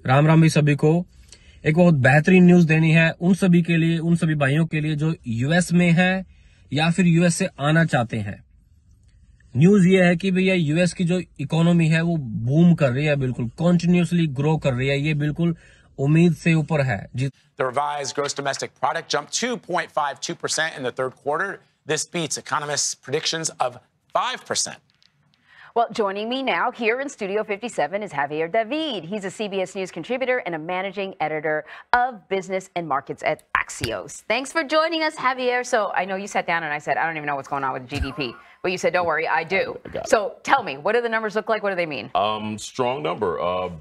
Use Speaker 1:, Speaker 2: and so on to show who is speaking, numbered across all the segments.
Speaker 1: राम राम भी सभी को। एक बहुत बेहतरीन न्यूज देनी है उन सभी के लिए, उन सभी भाइयों के लिए जो यूएस में है या फिर यूएस से आना चाहते हैं। न्यूज ये है कि भैया यूएस की जो इकोनॉमी है वो बूम कर रही है, बिल्कुल कंटिन्यूअसली ग्रो कर रही है। ये बिल्कुल उम्मीद से ऊपर है।
Speaker 2: The revised gross domestic product jumped 2.52% in the third quarter. This beats economists' predictions of 5%.
Speaker 3: Well, joining me now here in Studio 57 is Javier David. He's a CBS News contributor and a managing editor of business and markets at Axios. Thanks for joining us, Javier. So I know you sat down and I said, I don't even know what's going on with GDP. But you said, don't worry, I do. So tell me, what do the numbers look like? What do they mean?
Speaker 4: Strong number,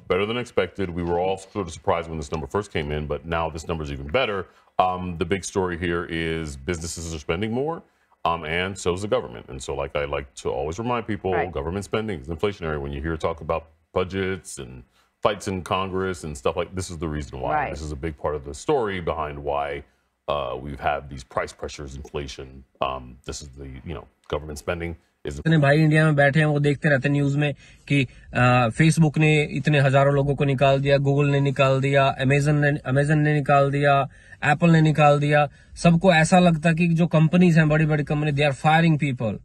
Speaker 4: better than expected. We were all sort of surprised when this number first came in, but now this number is even better. The big story here is businesses are spending more. And so is the government. And so, like I like to always remind people, government spending is inflationary. When you hear talk about budgets and fights in Congress and stuff like this is the reason why. This is a big part of the story behind why we've had these price pressures, inflation. This is the, government spending.
Speaker 1: इतने भाई India में बैठे हैं वो देखते रहते हैं news में कि फेसबुक ने इतने हजारों लोगों को निकाल दिया, गूगल ने निकाल दिया, अमेजन ने निकाल दिया, एप्पल ने निकाल दिया। सबको ऐसा लगता है कि जो कंपनीज हैं, बड़ी बड़ी company, they are firing people,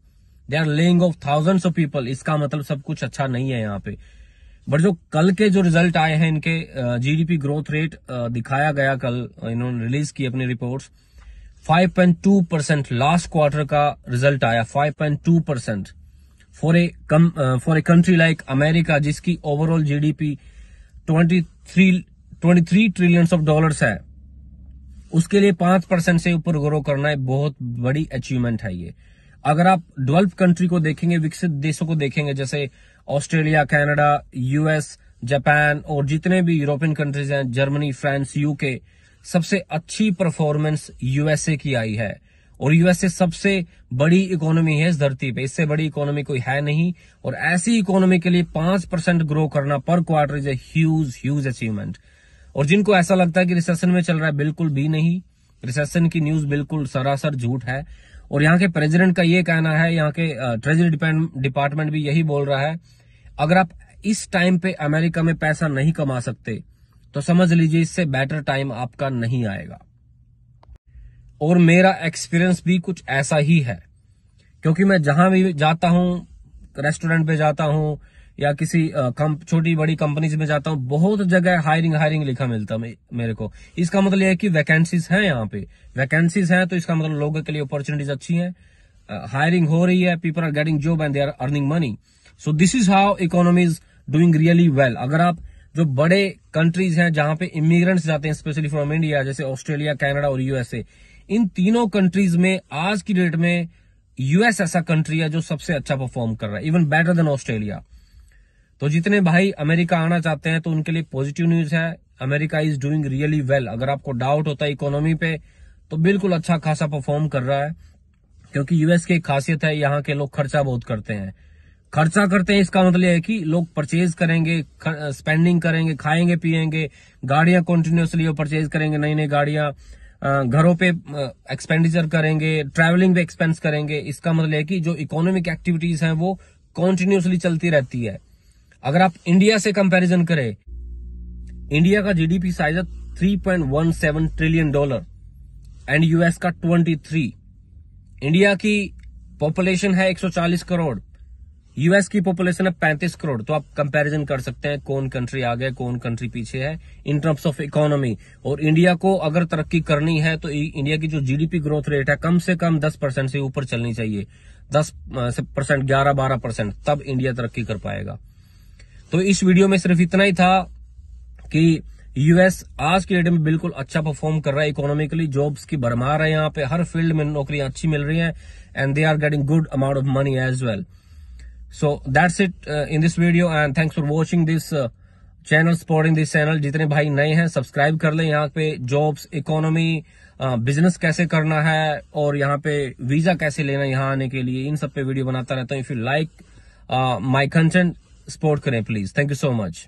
Speaker 1: they are laying off thousands of people. इसका मतलब सब कुछ अच्छा नहीं है यहाँ पे। बट जो कल के जो रिजल्ट आए हैं इनके, जीडीपी ग्रोथ रेट दिखाया गया, कल इन्होंने रिलीज की अपनी रिपोर्ट्स। 5.2% लास्ट क्वार्टर का रिजल्ट आया, 5.2% for a country like America जिसकी overall GDP 23 trillion of dollars है। उसके लिए 5% से ऊपर ग्रो करना है, बहुत बड़ी अचीवमेंट है ये। अगर आप डेवलप्ड कंट्री को देखेंगे, विकसित देशों को देखेंगे, जैसे ऑस्ट्रेलिया, कनाडा, यूएस, जापान और जितने भी यूरोपियन कंट्रीज हैं, जर्मनी, फ्रांस, यूके, सबसे अच्छी परफॉर्मेंस यूएसए की आई है। और यूएसए सबसे बड़ी इकोनॉमी है इस धरती पे, इससे बड़ी इकोनॉमी कोई है नहीं। और ऐसी इकोनॉमी के लिए 5% ग्रो करना पर quarter is a huge achievement. और जिनको ऐसा लगता है कि रिसेशन में चल रहा है, बिल्कुल भी नहीं। रिसेशन की न्यूज बिल्कुल सरासर झूठ है। और यहाँ के प्रेसिडेंट का ये कहना है, यहाँ के ट्रेजरी डिपार्टमेंट भी यही बोल रहा है, अगर आप इस टाइम पे अमेरिका में पैसा नहीं कमा सकते तो समझ लीजिए इससे बेटर टाइम आपका नहीं आएगा। और मेरा एक्सपीरियंस भी कुछ ऐसा ही है, क्योंकि मैं जहां भी जाता हूं, रेस्टोरेंट पे जाता हूं या किसी छोटी बड़ी कंपनीज में जाता हूं, बहुत जगह हायरिंग लिखा मिलता मेरे को। इसका मतलब यह है कि वैकेंसीज हैं, यहाँ पे वैकेंसीज हैं, तो इसका मतलब लोगों के लिए अपॉर्चुनिटीज अच्छी हैं, हायरिंग हो रही है, people are getting job and they are earning money. So this is how economy is doing really well. अगर आप जो बड़े कंट्रीज हैं जहां पे इमिग्रेंट्स जाते हैं, स्पेशली फ्रॉम इंडिया, जैसे ऑस्ट्रेलिया, कनाडा और यूएसए, इन तीनों कंट्रीज में आज की डेट में यूएस ऐसा कंट्री है जो सबसे अच्छा परफॉर्म कर रहा है, इवन बेटर देन ऑस्ट्रेलिया। तो जितने भाई अमेरिका आना चाहते हैं तो उनके लिए पॉजिटिव न्यूज है, America is doing really well. अगर आपको डाउट होता है इकोनॉमी पे, तो बिल्कुल अच्छा खासा परफॉर्म कर रहा है, क्योंकि यूएस की एक खासियत है, यहाँ के लोग खर्चा बहुत करते हैं। इसका मतलब है कि लोग परचेज करेंगे, स्पेंडिंग करेंगे, खाएंगे पिएंगे, गाड़ियां कंटिन्यूअसली परचेज करेंगे, नई नई गाड़ियां, घरों पे एक्सपेंडिचर करेंगे, ट्रैवलिंग पे एक्सपेंस करेंगे। इसका मतलब है कि जो इकोनॉमिक एक्टिविटीज हैं वो कंटिन्यूअसली चलती रहती है। अगर आप इंडिया से कंपैरिजन करें, इंडिया का जीडीपी साइज है $3.17 ट्रिलियन एंड यूएस का 23। इंडिया की पॉपुलेशन है 140 करोड़, यूएस की पॉपुलेशन है 35 करोड़। तो आप कंपैरिजन कर सकते हैं कौन कंट्री आगे, कौन कंट्री पीछे है इन टर्म्स ऑफ इकोनॉमी। और इंडिया को अगर तरक्की करनी है तो इंडिया की जो जीडीपी ग्रोथ रेट है कम से कम 10% से ऊपर चलनी चाहिए, 10%, 11-12%, तब इंडिया तरक्की कर पाएगा। तो इस वीडियो में सिर्फ इतना ही था कि यूएस आज की डेट में बिल्कुल अच्छा परफॉर्म कर रहा है इकोनॉमिकली, जॉब्स की भरमार है, यहाँ पे हर फील्ड में नौकरियां अच्छी मिल रही हैं and they are getting good amount of money as well. So that's it in this video and thanks for watching this channel, supporting this channel। जितने भाई नए हैं सब्सक्राइब कर लें। यहाँ पे जॉब्स, इकोनॉमी, बिजनेस कैसे करना है और यहाँ पे वीजा कैसे लेना है यहाँ आने के लिए, इन सब पे वीडियो बनाता रहता हूँ। If you like my content, support करें please. Thank you so much.